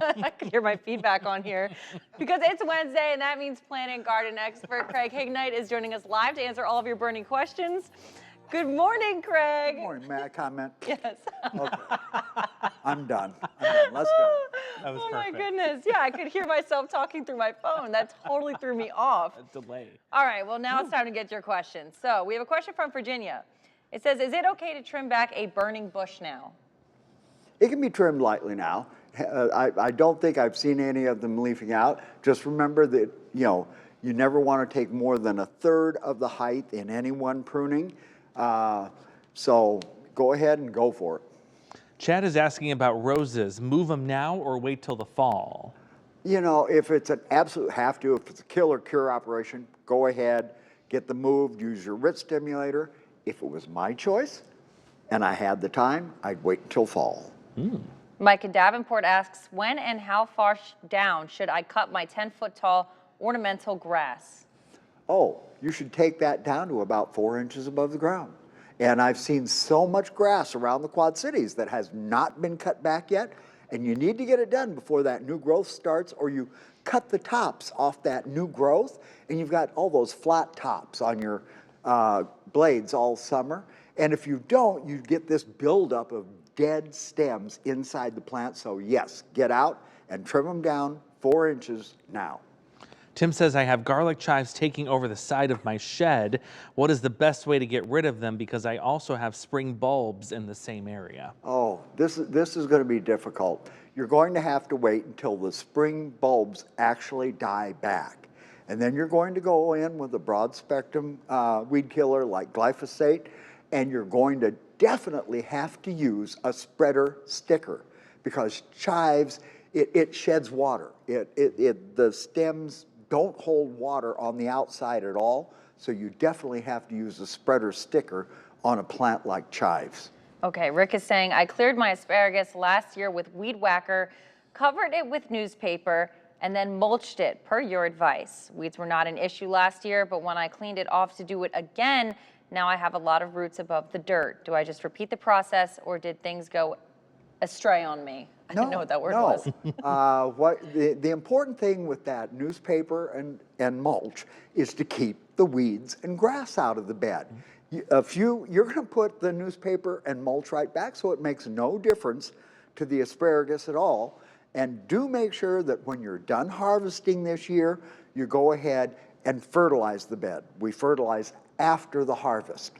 I can hear my feedback on here. Because it's Wednesday, and that means plant and garden expert Craig Hignight is joining us live to answer all of your burning questions. Good morning, Craig. Good morning. May I comment? Yes. Okay. I'm done. Let's go. That was Oh perfect. my goodness. Yeah, I could hear myself talking through my phone. That totally threw me off. A delay. All right, well, now it's time to get your questions. So we have a question from Virginia. It says, is it okay to trim back a burning bush now? It can be trimmed lightly now. I don't think I've seen any of them leafing out. Just remember that, you never want to take more than a third of the height in any one pruning. So go ahead and go for it. Chad is asking about roses. Move them now or wait till the fall? If it's an absolute have to, if it's a kill or cure operation, go ahead, get them moved, use your root stimulator. If it was my choice and I had the time, I'd wait until fall. Mike in Davenport asks, when and how far down should I cut my 10-foot tall ornamental grass? Oh, you should take that down to about 4 inches above the ground. And I've seen so much grass around the Quad Cities that has not been cut back yet, and you need to get it done before that new growth starts, or you cut the tops off that new growth, and you've got all those flat tops on your blades all summer. And if you don't, you get this buildup of dead stems inside the plant. So yes, get out and trim them down 4 inches now. Tim says, I have garlic chives taking over the side of my shed. What is the best way to get rid of them? Because I also have spring bulbs in the same area. Oh, this is going to be difficult. You're going to have to wait until the spring bulbs actually die back. And then you're going to go in with a broad spectrum weed killer like glyphosate, and you're going to definitely have to use a spreader sticker, because chives, it sheds water. The stems don't hold water on the outside at all, so you definitely have to use a spreader sticker on a plant like chives. Okay, Rick is saying, I cleared my asparagus last year with weed whacker, covered it with newspaper, and then mulched it, per your advice. Weeds were not an issue last year, but when I cleaned it off to do it again, now I have a lot of roots above the dirt. Do I just repeat the process, or did things go astray on me? I didn't know what that word was. The important thing with that newspaper and mulch is to keep the weeds and grass out of the bed. You're going to put the newspaper and mulch right back, so it makes no difference to the asparagus at all. And do make sure that when you're done harvesting this year, you go ahead and fertilize the bed. We fertilize after the harvest.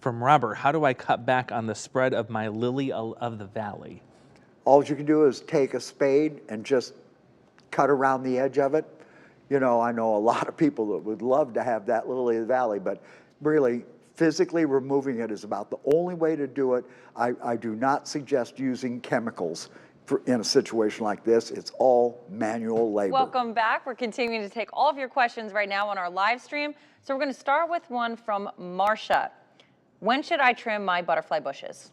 From Robert, how do I cut back on the spread of my lily of the valley? All you can do is take a spade and just cut around the edge of it. I know a lot of people that would love to have that lily of the valley, but really physically removing it is about the only way to do it. I do not suggest using chemicals in a situation like this. It's all manual labor. Welcome back. We're continuing to take all of your questions right now on our live stream. So we're going to start with one from Marcia. When should I trim my butterfly bushes?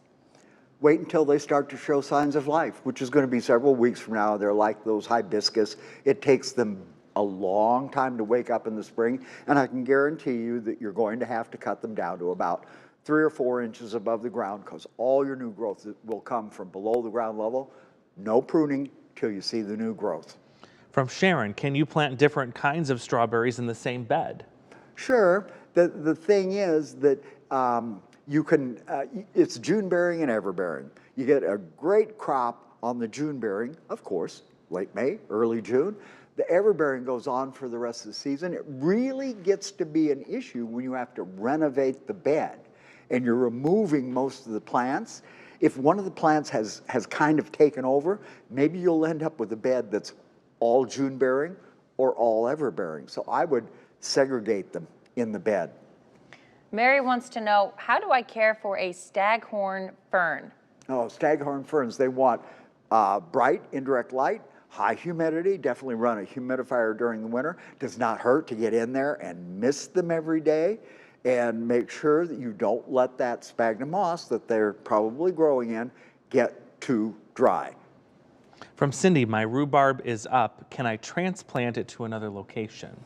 Wait until they start to show signs of life, which is going to be several weeks from now. They're like those hibiscus. It takes them a long time to wake up in the spring, and I can guarantee you that you're going to have to cut them down to about 3 or 4 inches above the ground, because all your new growth will come from below the ground level. No pruning till you see the new growth. From Sharon, can you plant different kinds of strawberries in the same bed? Sure. The thing is that you can, it's June bearing and ever bearing. You get a great crop on the June bearing, of course, late May, early June. The ever bearing goes on for the rest of the season. It really gets to be an issue when you have to renovate the bed and you're removing most of the plants. If one of the plants has kind of taken over, maybe you'll end up with a bed that's all June bearing or all ever bearing. So I would segregate them in the bed. Mary wants to know, how do I care for a staghorn fern? Oh, staghorn ferns, they want bright indirect light, high humidity. Definitely run a humidifier during the winter. Does not hurt to get in there and mist them every day, and make sure that you don't let that sphagnum moss that they're probably growing in get too dry. From Cindy, my rhubarb is up. Can I transplant it to another location?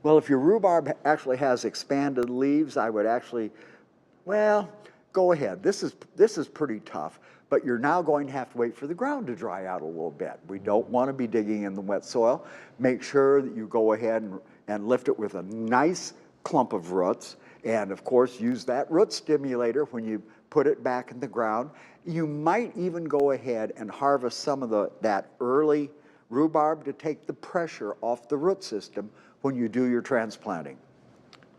Well, if your rhubarb actually has expanded leaves, I would actually, well, go ahead. This is pretty tough. but you're now going to have to wait for the ground to dry out a little bit. We don't want to be digging in the wet soil. Make sure that you go ahead and lift it with a nice clump of roots, and of course use that root stimulator when you put it back in the ground. You might even go ahead and harvest some of that early rhubarb to take the pressure off the root system when you do your transplanting.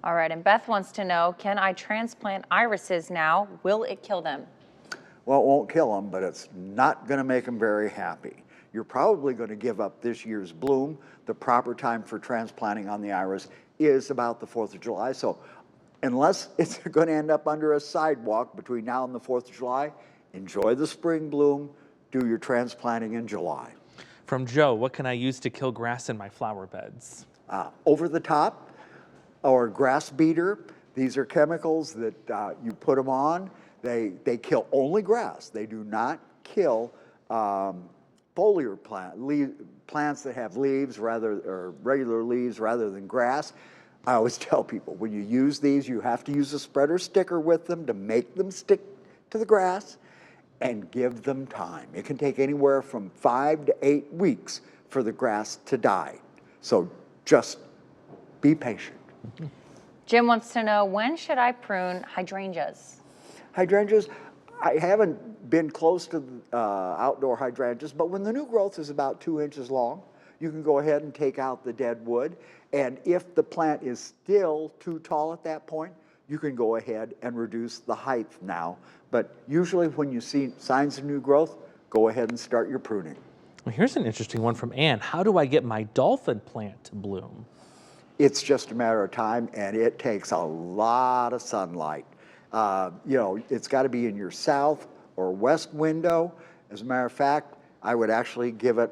All right, and Beth wants to know, can I transplant irises now? Will it kill them? Well, it won't kill them, but it's not going to make them very happy. You're probably going to give up this year's bloom. The proper time for transplanting on the iris is about the 4th of July. So unless it's going to end up under a sidewalk between now and the 4th of July, enjoy the spring bloom, do your transplanting in July. From Joe, what can I use to kill grass in my flower beds? Over the top or grass beater. These are chemicals that you put them on. They kill only grass. They do not kill foliar plants that have leaves or regular leaves rather than grass. I always tell people, when you use these, you have to use a spreader sticker with them to make them stick to the grass and give them time. It can take anywhere from 5 to 8 weeks for the grass to die. So just be patient. Jim wants to know, when should I prune hydrangeas? Hydrangeas, I haven't been close to outdoor hydrangeas, but when the new growth is about 2 inches long, you can go ahead and take out the dead wood. And if the plant is still too tall at that point, you can go ahead and reduce the height now. But usually when you see signs of new growth, go ahead and start your pruning. Well, here's an interesting one from Ann. How do I get my dolphin plant to bloom? It's just a matter of time, and it takes a lot of sunlight. It's got to be in your south or west window. As a matter of fact, I would actually give it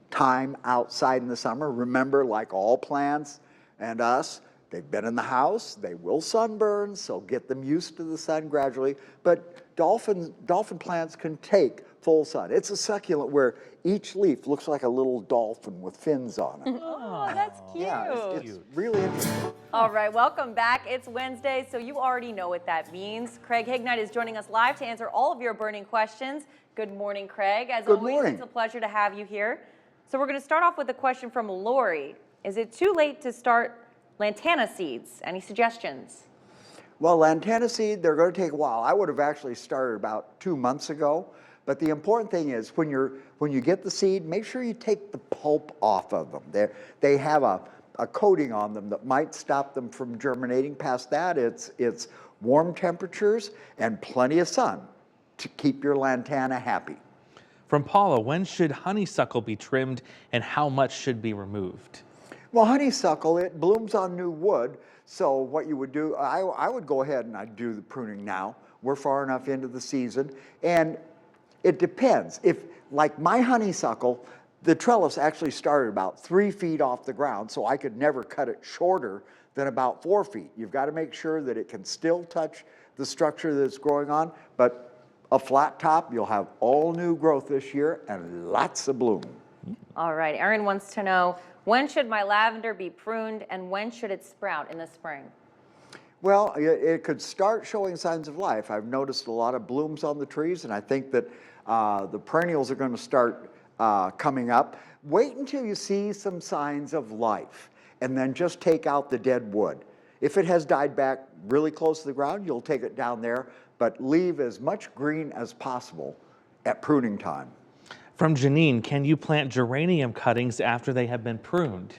time outside in the summer. Remember, like all plants and us, they've been in the house, they will sunburn, so get them used to the sun gradually. But dolphin plants can take full sun. It's a succulent where each leaf looks like a little dolphin with fins on it. Oh, that's cute. Yeah, it's really interesting. All right, welcome back. It's Wednesday, so you already know what that means. Craig Hignight is joining us live to answer all of your burning questions. Good morning, Craig. As Good always, morning. It's a pleasure to have you here. So we're going to start off with a question from Lori. Is it too late to start lantana seeds? Any suggestions? Well, lantana seed, they're going to take a while. I would have actually started about 2 months ago. But the important thing is when you get the seed, make sure you take the pulp off of them. They have a coating on them that might stop them from germinating. Past that, it's warm temperatures and plenty of sun to keep your lantana happy. From Paula, when should honeysuckle be trimmed and how much should be removed? Well, honeysuckle, it blooms on new wood. So what you would do, I would go ahead and I'd do the pruning now. We're far enough into the season. And it depends. If, like my honeysuckle, the trellis actually started about 3 feet off the ground, so I could never cut it shorter than about 4 feet. You've got to make sure that it can still touch the structure that it's growing on, but a flat top, you'll have all new growth this year and lots of bloom. All right, Erin wants to know, when should my lavender be pruned and when should it sprout in the spring? Well, it could start showing signs of life. I've noticed a lot of blooms on the trees, and I think that the perennials are going to start coming up. Wait until you see some signs of life, and then just take out the dead wood. If it has died back really close to the ground, you'll take it down there, but leave as much green as possible at pruning time. From Janine, can you plant geranium cuttings after they have been pruned?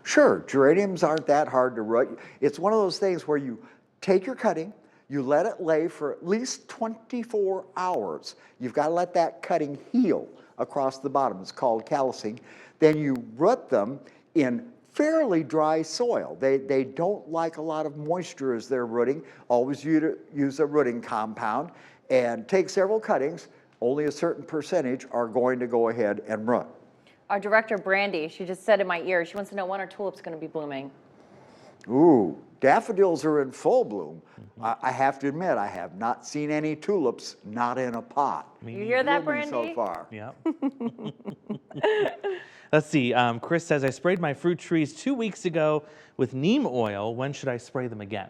Sure, geraniums aren't that hard to root. It's one of those things where you take your cutting, you let it lay for at least 24 hours. You've got to let that cutting heal across the bottom. It's called callousing. Then you root them in fairly dry soil. They don't like a lot of moisture as they're rooting. Always use a rooting compound and take several cuttings. Only a certain percentage are going to go ahead and root. Our director, Brandy, she just said in my ear, she wants to know, when are tulips going to be blooming? Ooh, daffodils are in full bloom. I have to admit, I have not seen any tulips not in a pot. You hear that, Blooming Brandy? so far. Yeah. Let's see. Chris says, I sprayed my fruit trees 2 weeks ago with neem oil. When should I spray them again?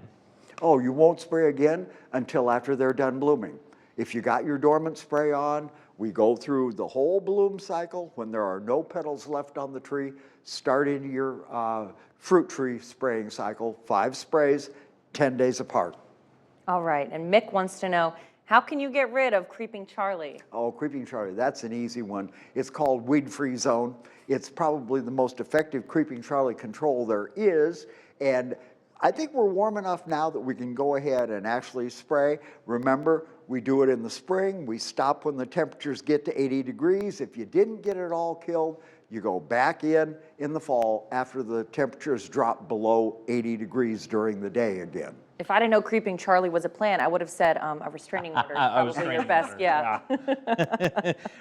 Oh, you won't spray again until after they're done blooming. If you got your dormant spray on, we go through the whole bloom cycle. When there are no petals left on the tree, start into your fruit tree spraying cycle, 5 sprays, 10 days apart. All right, and Mick wants to know, how can you get rid of Creeping Charlie? Oh, Creeping Charlie, that's an easy one. It's called weed-free zone. It's probably the most effective Creeping Charlie control there is, and I think we're warm enough now that we can go ahead and actually spray. Remember, we do it in the spring. We stop when the temperatures get to 80 degrees. If you didn't get it all killed, you go back in the fall after the temperatures drop below 80 degrees during the day again. If I didn't know Creeping Charlie was a plant, I would have said a restraining order. Probably your best, yeah.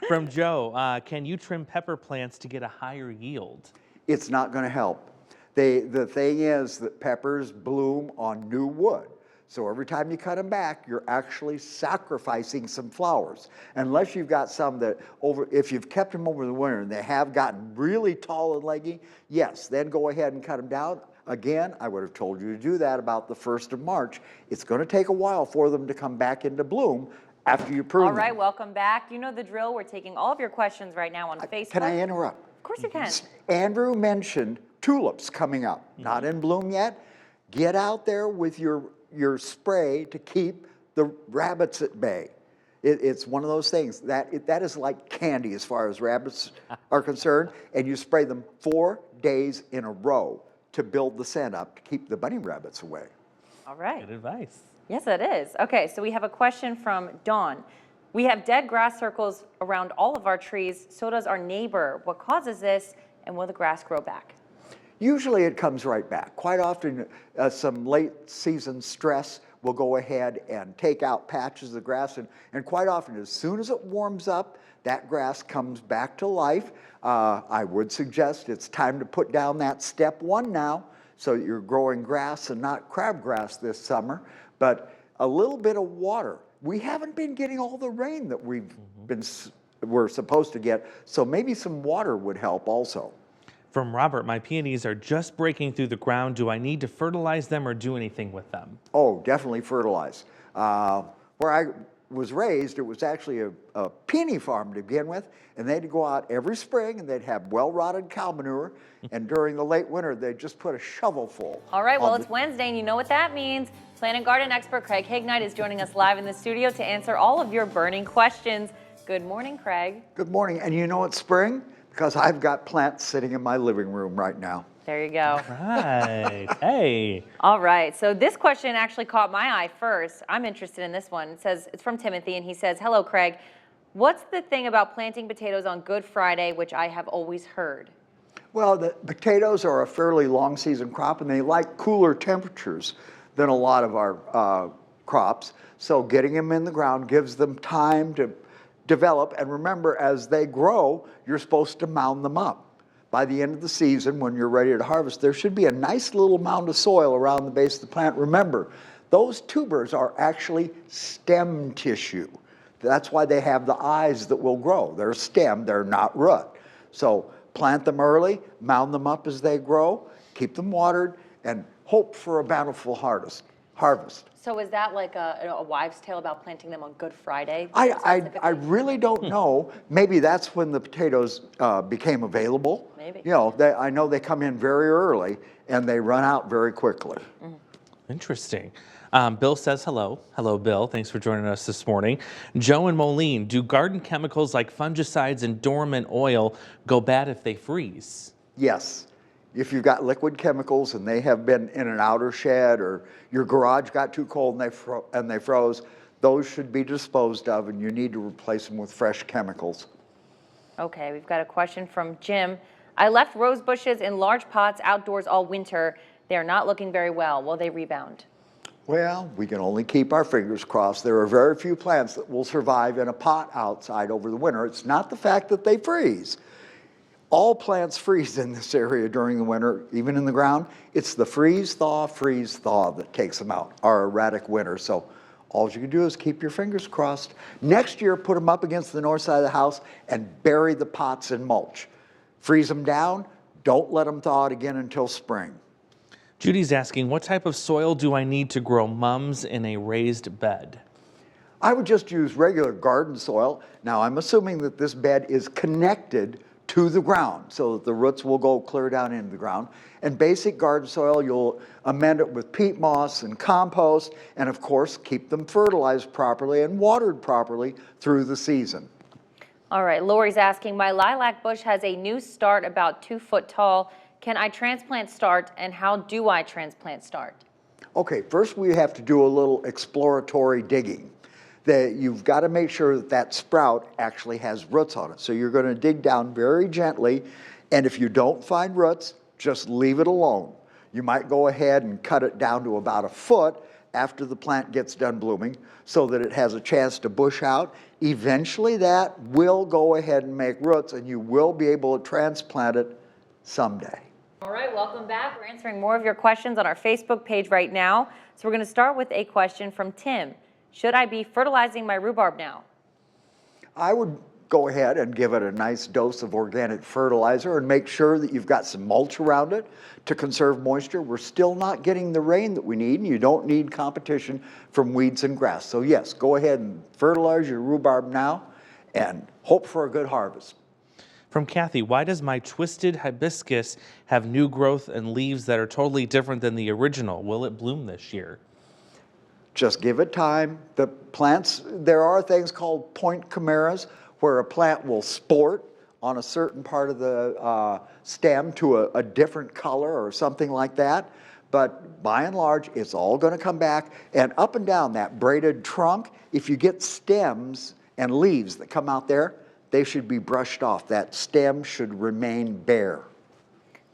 From Joe, can you trim pepper plants to get a higher yield? It's not going to help. The thing is that peppers bloom on new wood. So every time you cut them back, you're actually sacrificing some flowers. Unless you've got some that if you've kept them over the winter and they have gotten really tall and leggy, yes, then go ahead and cut them down. Again, I would have told you to do that about the 1st of March. It's going to take a while for them to come back into bloom after you prune them. All right, welcome back. You know the drill. We're taking all of your questions right now on Facebook. Can I interrupt? Of course you can. Andrew mentioned tulips coming up, not in bloom yet. Get out there with your spray to keep the rabbits at bay. It's one of those things that is like candy as far as rabbits are concerned, and you spray them 4 days in a row to build the scent up to keep the bunny rabbits away. All right. Good advice. Yes, it is. Okay, so we have a question from Dawn. We have dead grass circles around all of our trees. So does our neighbor. What causes this, and will the grass grow back? Usually it comes right back. Quite often, some late season stress will go ahead and take out patches of grass. And quite often, as soon as it warms up, that grass comes back to life. I would suggest it's time to put down that step 1 now so that you're growing grass and not crabgrass this summer. But a little bit of water. We haven't been getting all the rain that we're supposed to get, so maybe some water would help also. From Robert, my peonies are just breaking through the ground. Do I need to fertilize them or do anything with them? Oh, definitely fertilize. Where I was raised, it was actually a peony farm to begin with, and they'd go out every spring and they'd have well-rotted cow manure, and during the late winter, they'd just put a shovelful. All right, well, it's Wednesday, and you know what that means. Plant and garden expert Craig Hignight is joining us live in the studio to answer all of your burning questions. Good morning, Craig. Good morning, and you know it's spring? Because I've got plants sitting in my living room right now. There you go. Right. Hey. All right. So this question actually caught my eye first. I'm interested in this one. It says, it's from Timothy, and he says, hello, Craig. What's the thing about planting potatoes on Good Friday, which I have always heard? Well, the potatoes are a fairly long season crop, and they like cooler temperatures than a lot of our crops. So getting them in the ground gives them time to develop, and remember, as they grow, you're supposed to mound them up. By the end of the season, when you're ready to harvest, there should be a nice little mound of soil around the base of the plant. Remember, those tubers are actually stem tissue. That's why they have the eyes that will grow. They're stem, they're not root. So plant them early, mound them up as they grow, keep them watered, and hope for a bountiful harvest. So is that like a wives' tale about planting them on Good Friday? I really don't know. Maybe that's when the potatoes became available. Maybe. You know, I know they come in very early and they run out very quickly. Mm-hmm. Interesting. Bill says hello. Hello, Bill. Thanks for joining us this morning. Joe and Moline, do garden chemicals like fungicides and dormant oil go bad if they freeze? Yes. If you've got liquid chemicals and they have been in an outer shed or your garage got too cold and they froze, those should be disposed of, and you need to replace them with fresh chemicals. Okay, we've got a question from Jim. I left rose bushes in large pots outdoors all winter. They are not looking very well. Will they rebound? Well, we can only keep our fingers crossed. There are very few plants that will survive in a pot outside over the winter. It's not the fact that they freeze. All plants freeze in this area during the winter, even in the ground. It's the freeze-thaw that takes them out, our erratic winter. So all you can do is keep your fingers crossed. Next year, put them up against the north side of the house and bury the pots in mulch. Freeze them down. Don't let them thaw out again until spring. Judy's asking, what type of soil do I need to grow mums in a raised bed? I would just use regular garden soil. Now, I'm assuming that this bed is connected to the ground so that the roots will go clear down into the ground. And basic garden soil, you'll amend it with peat moss and compost, and of course, keep them fertilized properly and watered properly through the season. All right, Lori's asking, my lilac bush has a new start about 2 foot tall. Can I transplant start, and how do I transplant start? Okay, first we have to do a little exploratory digging. You've got to make sure that that sprout actually has roots on it. So you're going to dig down very gently, and if you don't find roots, just leave it alone. You might go ahead and cut it down to about 1 foot after the plant gets done blooming so that it has a chance to bush out. Eventually that will go ahead and make roots, and you will be able to transplant it someday. All right, welcome back. We're answering more of your questions on our Facebook page right now. So we're going to start with a question from Tim. Should I be fertilizing my rhubarb now? I would go ahead and give it a nice dose of organic fertilizer and make sure that you've got some mulch around it to conserve moisture. We're still not getting the rain that we need, and you don't need competition from weeds and grass. So yes, go ahead and fertilize your rhubarb now and hope for a good harvest. From Kathy, why does my twisted hibiscus have new growth and leaves that are totally different than the original? Will it bloom this year? Just give it time. The plants, there are things called point chimeras where a plant will sport on a certain part of the stem to a different color or something like that. But by and large, it's all going to come back. And up and down that braided trunk, if you get stems and leaves that come out there, they should be brushed off. That stem should remain bare.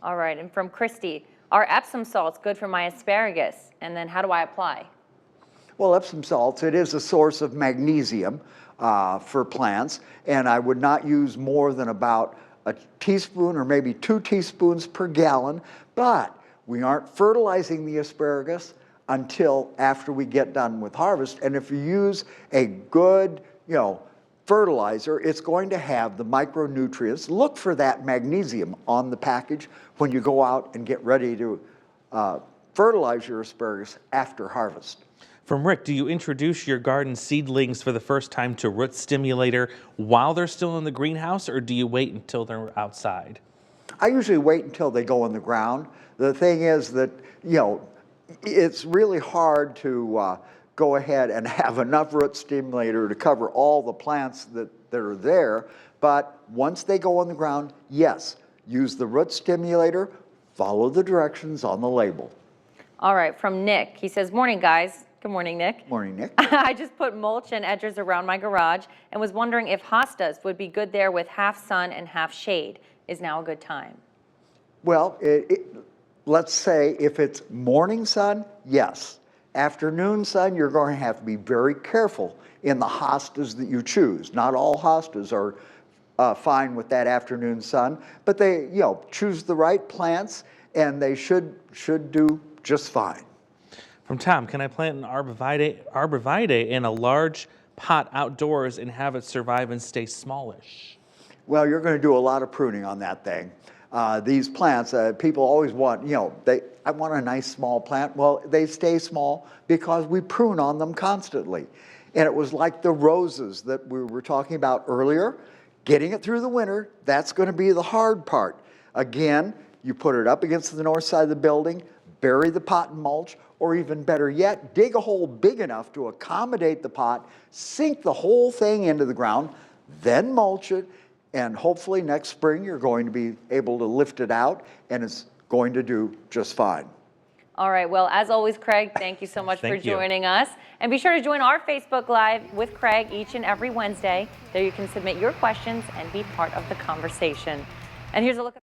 All right, and from Christy, are Epsom salts good for my asparagus? And then how do I apply? Well, Epsom salts, it is a source of magnesium for plants, and I would not use more than about a teaspoon or maybe 2 teaspoons per gallon, but we aren't fertilizing the asparagus until after we get done with harvest. And if you use a good, fertilizer, it's going to have the micronutrients. Look for that magnesium on the package when you go out and get ready to fertilize your asparagus after harvest. From Rick, do you introduce your garden seedlings for the first time to root stimulator while they're still in the greenhouse, or do you wait until they're outside? I usually wait until they go in the ground. The thing is that, it's really hard to go ahead and have enough root stimulator to cover all the plants that are there. But once they go in the ground, yes, use the root stimulator, follow the directions on the label. All right, from Nick. He says, morning, guys. Good morning, Nick. Morning, Nick. I just put mulch and edgers around my garage and was wondering if hostas would be good there with half sun and half shade. Is now a good time? Well, let's say if it's morning sun, yes. Afternoon sun, you're going to have to be very careful in the hostas that you choose. Not all hostas are fine with that afternoon sun, but they, choose the right plants and they should do just fine. From Tom, can I plant an arborvitae in a large pot outdoors and have it survive and stay smallish? Well, you're going to do a lot of pruning on that thing. These plants, people always want, I want a nice small plant. Well, they stay small because we prune on them constantly. And it was like the roses that we were talking about earlier. Getting it through the winter, that's going to be the hard part. Again, you put it up against the north side of the building, bury the pot in mulch, or even better yet, dig a hole big enough to accommodate the pot, sink the whole thing into the ground, then mulch it, and hopefully next spring you're going to be able to lift it out and it's going to do just fine. All right, well, as always, Craig, thank you so much for joining us. And be sure to join our Facebook Live with Craig each and every Wednesday. There you can submit your questions and be part of the conversation. And here's a look at